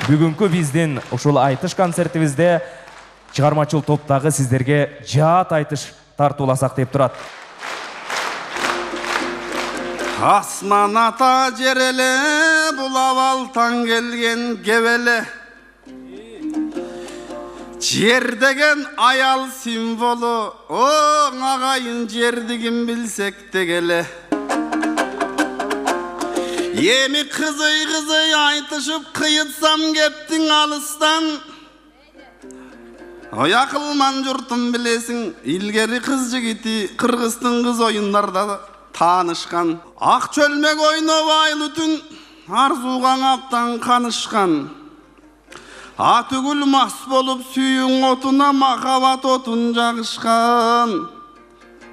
Бүгүнкү биздин ушул айтыш концертибизде чыгармачыл топтагы сиздерге жаат айтыш тартууласак деп турат. Асман ата жер эле, бул абал таң келген кебеле. Жер деген аял символу, оң агайын жерди ким билсек дегеле. Эми кызый айтышып кыйытсам кептиң алыстан. Оякылман журтум билесиң, илгери кыз жигити Кыргыздын кыз оюндарда таанышкан. Ак чөлмөк ойноп айлы түн, арзууга аптан канышкан. Атүгүл мас болуп сүйүң отуна махабат отун жагышкан.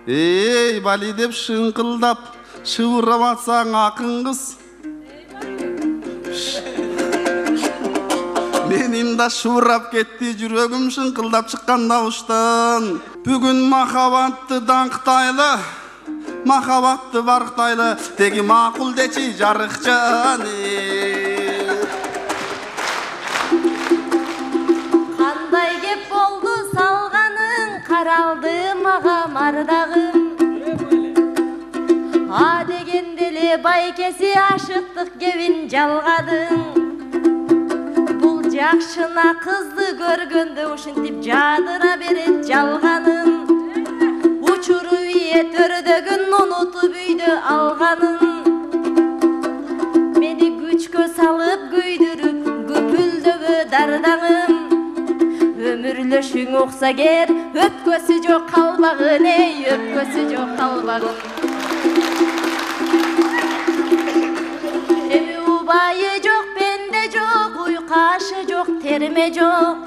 Эй, бали деп шыңкылдап, шыбырап атсаң акын кыз. Менин да шыбырап кетти жүрөгүм шыңкылдап чыккан дауыштан. Бүгүн махабатты даңктайлы, махабатты барктайлы, теги макул дечи жарыкчан. Кандай кеп болду салганың, каралды мага мардагым. А дегенде эле байкеси ашыктык кебин жалгадың. Бул жакшына кызды көргөндө ушинтип жадыра берет жалганын. Учуру бие төрдөгүн унутуп үйдө алганын. Мени күчкө салып күйдүрүп көпүлдөбө дардаңым. Өмүрлөшүң укса кер, өпкөсү жок калбагын, эй, өпкөсү жок калбагын. Эми убайы жок, бенде жок, уйкашы жок, терме жок.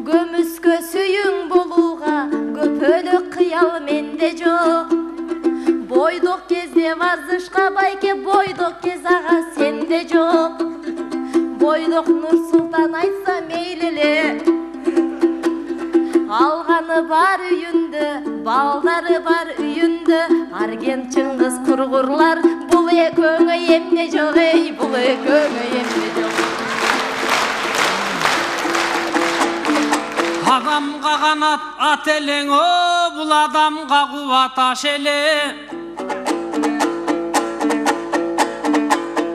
Көмүскө сүйүң болууга көпөлүк кыял менде жок. Бойдок кезде вазышка байке, бойдок кез ага сенде жок. Бойдок Нур-Султан айтса мейлеле, алганы бар үйүндө, балдары бар үйүндө. Арген Чыңгыз кургурлар, бул экөөңө эмне жок, эй, бул экөөңө эмне жок. Адамга канат ат элең, о, бул адамга кубат аш эле.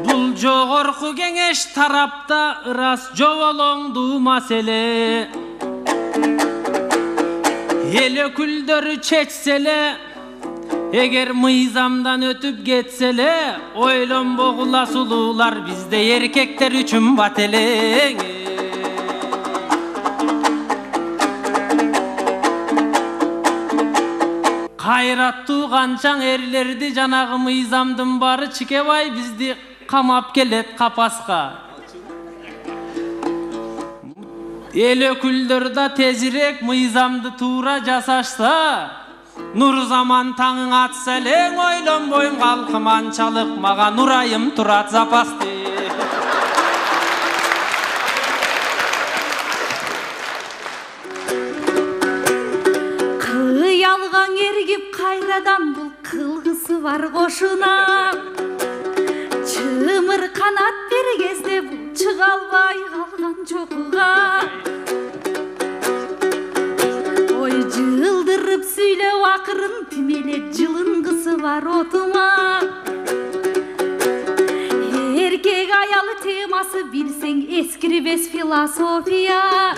Бул жогорку кеңеш тарапта ырас жоболоңдуу маселе. Эл өкүлдөрү чечселе, эгер мыйзамдан өтүп кетселе, ойлонбогула сулуулар, бизде эркектер үчүн бат элең. Кайраттуу канчаң эрлерди жанагы мыйзамдын бары Чикебай бизди камап келет капаска. Эл өкүлдөр да тезирээк мыйзамды туура жасашса, Нур-Заман таңың атса элең, ойлонбойм калкым анчалык, мага Нурайым турат запасты. Кыялгаң эргип кайрадан бул кылгысы бар кошуна. Чымыр канат бер кезде бул чыга албай калган жокуга. Ой, жылдырып сүйлөп акырын тимелеп жылынгысы бар отума. Эркек аялы темасы билсең эскирбес философия.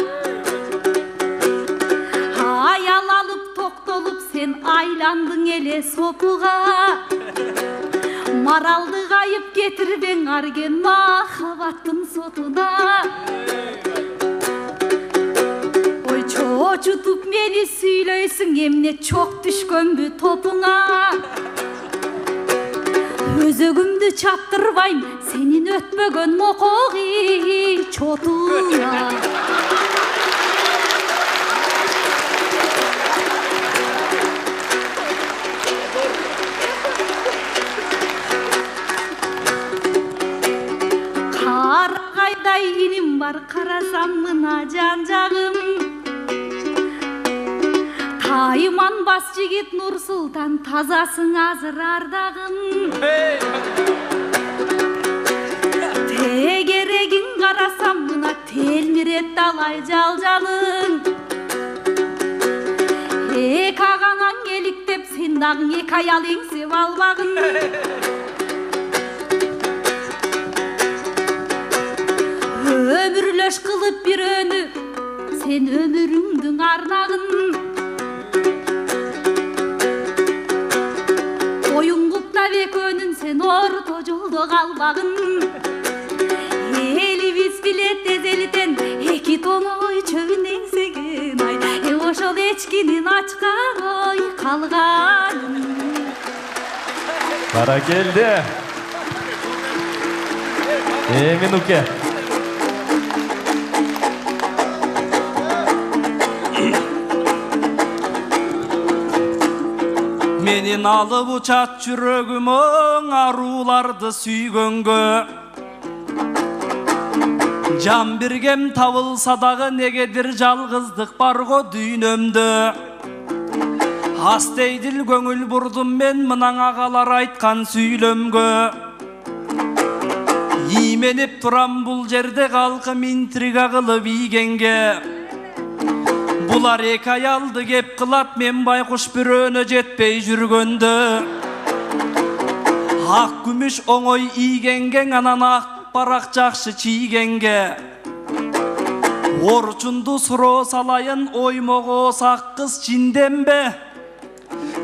Аял алып токтолуп сен айландың эле сопуга. Маралды кайып кетирбең арген махабаттын сотуна. Ой, чочутуп мени сүйлөйсүң, эмне чок түшкөнбү топуңа. Өзөгүмдү чаптырбайм, сенин өтпөгөн мокоги чотуңа. Кайдай иним бар, карасам мына жан-жагым. Тайман бас жигит Нур-Султан, тазасың азыр ардагым. Тегерегин карасам талай жалжалың. Ағанан келік деп сен дағың ек аял еңсеп албағын. Өмірлөш қылып бір өні сен өміріңдің арнағын. Ойын құптап екөнін сен орто жолды қалбағын. Елібіз білет тезелітен екі тоны ой чөгін еңсеген ай. Ошол ечкинин ачкан ой калганын. Бара келди. Минуке. Менин алып учат жүрөгүмөң арууларды сүйгөнгө. Жан биргем табылса дагы негедир жалгыздык барго дүйнөмдө. Ас дейдил көңүл бурдум мен мынан агалар айткан сүйлөмгө. Ийменип турам бул жерде калкым интрига кылып ийгенге. Булар эки аялды кеп кылат мен байкуш бирөөнө жетпей жүргөндө. Ак күмүш оңой ийгенген анан ак барак жакшы чийгенге. Орчунду суроо салайын оймого сак кыз чинденбе.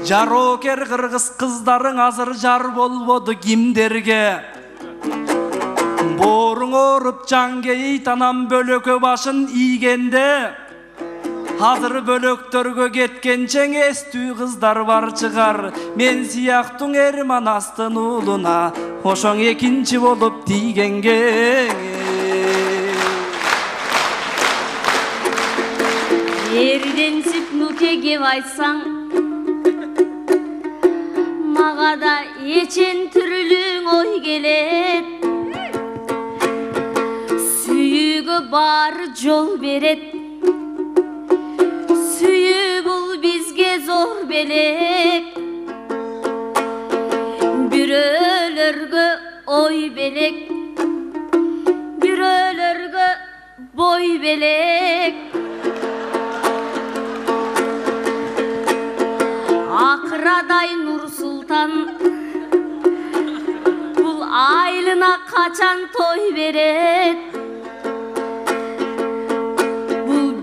Жарокер кыргыз кыздарың азыр жар болбоду кимдерге. Бооруң ооруп жан кейит анан бөлөкө башын ийгенде. Азыр бөлөктөргө кеткенчең эстүү кыздар бар чыгар. Мен сыяктың эрман астын уулуна ошоң экинчи болуп тийгенге. Эрденсип нуке кеп айтсаң, мага да эчен түрүлүң ой келет. Сүйүүгө баары жол берет. Сүйүү бул бизге зор белек. Бирөөлөргө ой белек. Бирөөлөргө бой белек. Акырадай Нур Султан бул айлына качан той берет.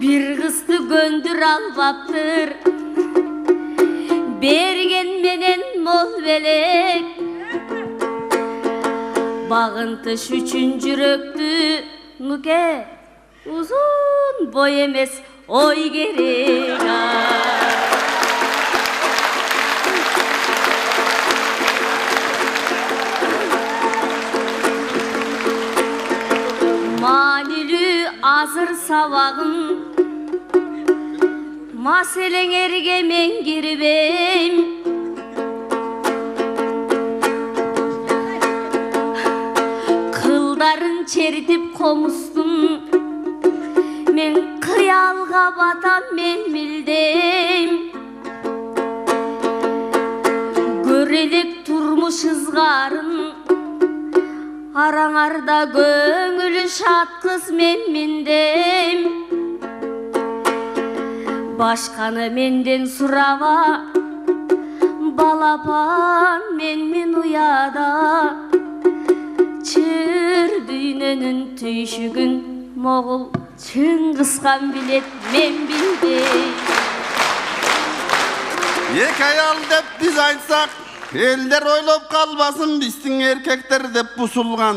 Bir kızdı göndür albaптыр, bergen menen mol belek. Bağıntış üçün жүрөктү nuke, uzun boy emes oy gerek. Manilü azır savağın, maselеңерге мен кирбейм. Кылдарын чертип комустум, мен кыялга батам мен милдейм. Көрелек турмуш ызгарын, араңарда көңүлү шат кыз мен миндейм. Başkanı menden suraba, balapan men uyada. Çır düynönün tüyüşügün moğul Çıngıskan bilet men bildim. Ek ayal dep biz aytsak, elder oylop kalbasın bizsin erkekler dep pusulgan.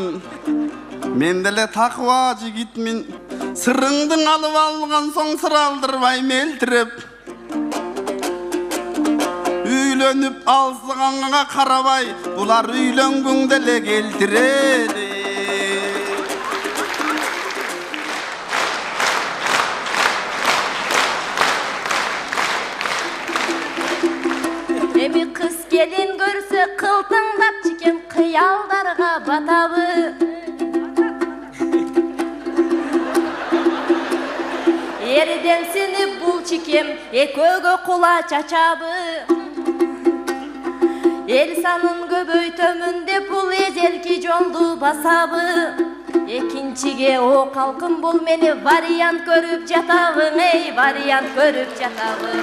Mendele takva jigitmin. Sırrыңдың алып алған соң сыр алдырбай мелтіріп. Үйленіп алсығанға қарабай, бұлар үйленгіңді ле келтіреді. Эми кыз келин көрсө кылтыңдап чикен кыялдарга батабы. Ерден сені бұл чекем, екөгі құла чачабы. Ел санын көбөйтөмүн деп бұл езелки жолду басабы. Экинчиге о калкым бул мени вариант көрүп жатабың, эй, вариант көрүп жатабың.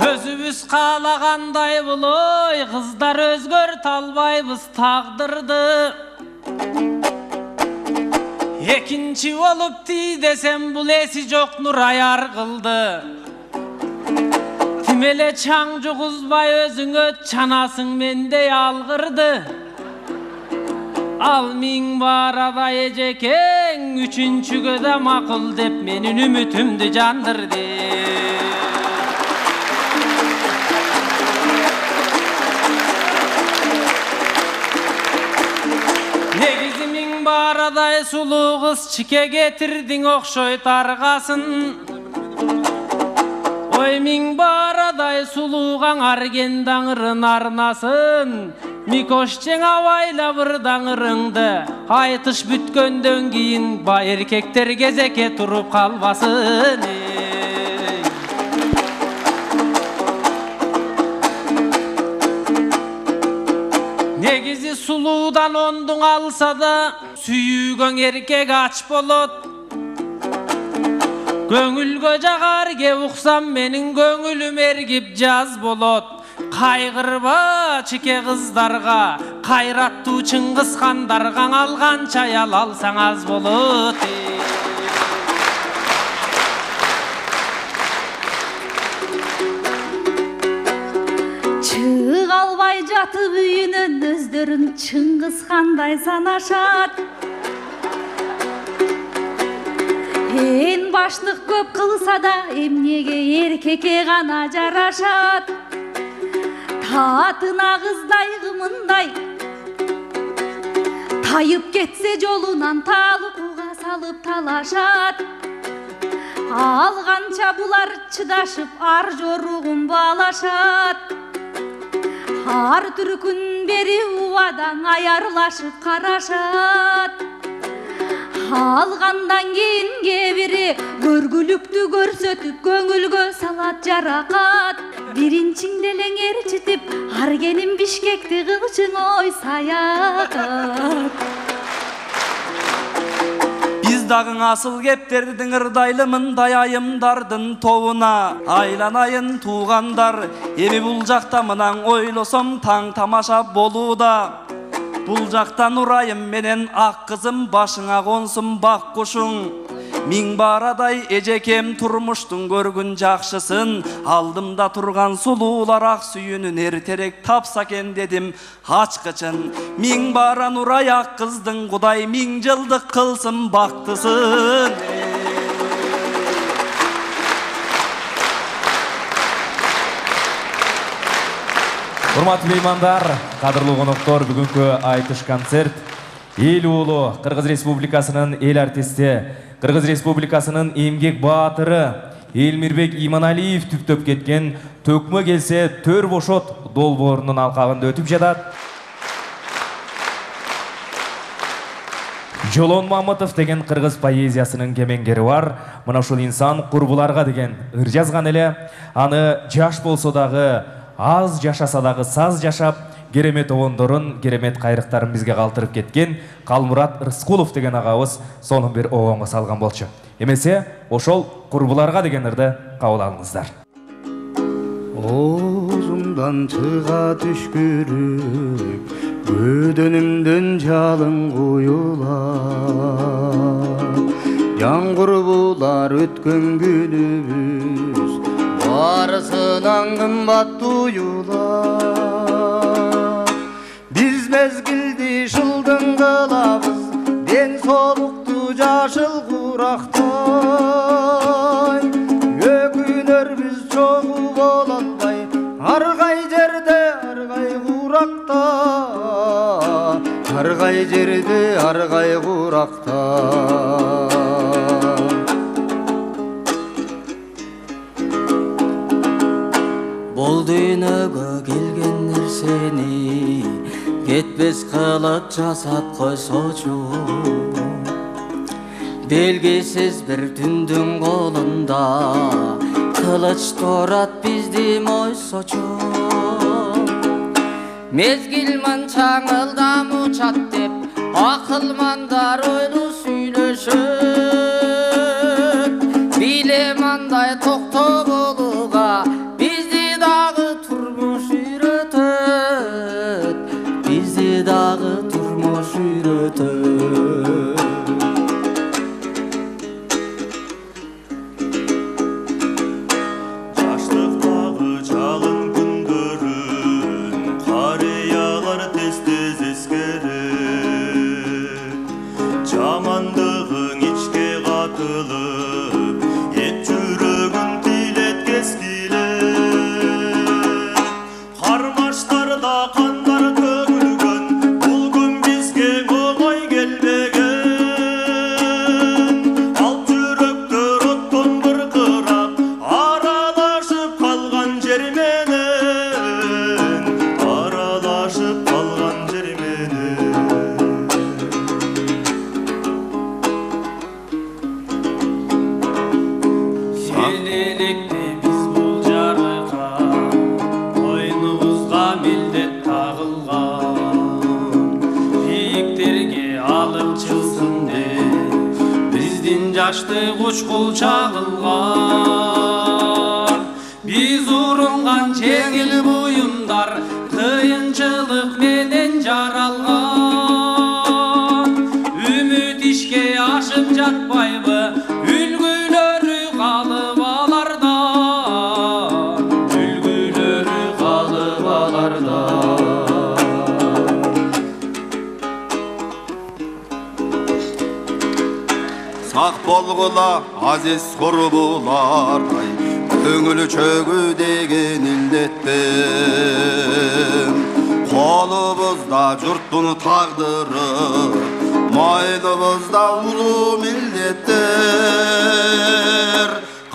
Өзүбүз каалагандай болой, кыздар өзгөртө албайбыз тагдырды. Экинчи болуп тий десем бул эси жок Нурай кылды. Тим эле чаң жугузбай өзүңө чанасың мендей алгырды. Ал миң баарадай эжекең үчүнчүгө да макул деп менин үмүтүмдү жандырды. Негизи миң баарадай сулуу кыз чике кетирдиң окшойт аргасын. Ой миң баарадай сулуугаң арген даңырын арнасын. Микошчең абайла бир даңырыңды, айтыш бүткөндөн кийин бай эркектер кезекке туруп калбасын. Негизи сулуудан ондуң алса да, сүйүүгөң эркек ач болот. Көңүлгө жагар кеп уксам менин көңүлүм эргип жаз болот. Кайгырба чике кыздарга, кайраттуу Чыңгыз хандарга алганча аял алсаң аз болот. Чыга албай жатып үйүнөн өздөрүн Чыңгыз хандай санашат. Эн баштык көп кылса да эмнеге эркекке гана жарашат. Таатына кыздай кымындай тайып кетсе жолунан талукуга салып талашат. Алганча булар чыдашып ар жоругун баалашат. Ар түркүн бери убадан аярлашып карашат. Алгандан кийин кээ-бири көргүлүктү көрсөтүп көңүлгө салат жаракат. Биринчиңде элең ээрчитип аргеним Бишкекти кылчың ой саякат. Биз дагы асыл кептердин ырдайлы мындай айымдардын тобуна айланайын туугандар. Эми бул жакта мынан ойлосом таң тамаша болууда. Бул жакта Нурайым менен ак кызым башыңа консун бак кушуң. Миң баарадай эжекем турмуштун көргүн жакшысын. Алдымда турган сулуулар ак сүйүнүн эртерээк тапса экен дедим ачкычын. Миң баара Нурай ак кыздын Кудай миң жылдык кылсын бактысын. Урматтуу меймандар, кадырлуу коноктор, бүгүнкү айтыш концерт эл уулу Кыргыз Республикасынын эл артисти, Кыргыз Республикасынын эмгек баатыры Элмирбек Иманалиев түптөп кеткен Төкмө келсе төр бошот долбоорунун алкагында өтүп жатат. Жолон Мамытов деген кыргыз поэзиясынын кемеңгери бар. Мына ушул инсан курбуларга деген ыр жазган эле. Аны жаш болсо дагы, аз жашаса дагы саз жашап, керемет обондорун, керемет кайрыктарын бизге калтырып кеткен Калмурат Рыскулов деген агабыз сонун бир обонго салган болчу. Эмесе, ошол курбуларга деген ырды кабыл алыңыздар. Оозумдан чыга түшкүрүп, бөдөнүмдөн жалын куюлар. Жаңгыр булар өткөн күнүбүз, барысынан кымбат туюлар. Биз мезгилди жылдың кылабыз, ден соолукту жашыл курактай. Өкүнөрбүз чогуу болотпай, аргай жерде аргай куракта. Аргай жерде аргай куракта. Бул дүйнөгө келген нерсени кетпес кылып жасап койсочу. белгисиz bir түндүн колунда кылыч турат бизди мойсочу мезгил манчаңылдам учат деп акылмандар ойлу сүйлөшөт билем андай токто болууга бизди дагы турмуш үйрөтөт бизди дагы турмуш үйрөтөт Жамандығың ичке қатылып, ет жүрөгүн тилеткес келет. Кармаштарда кандар төгүлгөн, бул күн бизге оңой келбеген. Ал жүрөктөр оттон быркырап, аралашып калган жер менен, аралашып калган жер менен. Элелекте биз бул жарыка койнубузга милдет тагылган бийиктерге алып чыксын деп биздин жаштык учкул чагылган биз урунган жеңил буюмдар кыйынчылык менен жаралган үмүт ишке ашып жатпайбы үлгүлөрү калып алардан үлгүлөрү калып алардан Сак болгула азиз курбулар көңүлү чөгү деген илдеттен колубузда журттун тагдыры мойнубузда улуу милдеттер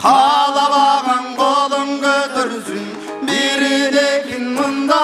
каалабаган колун көтөрсүн бирин экин мында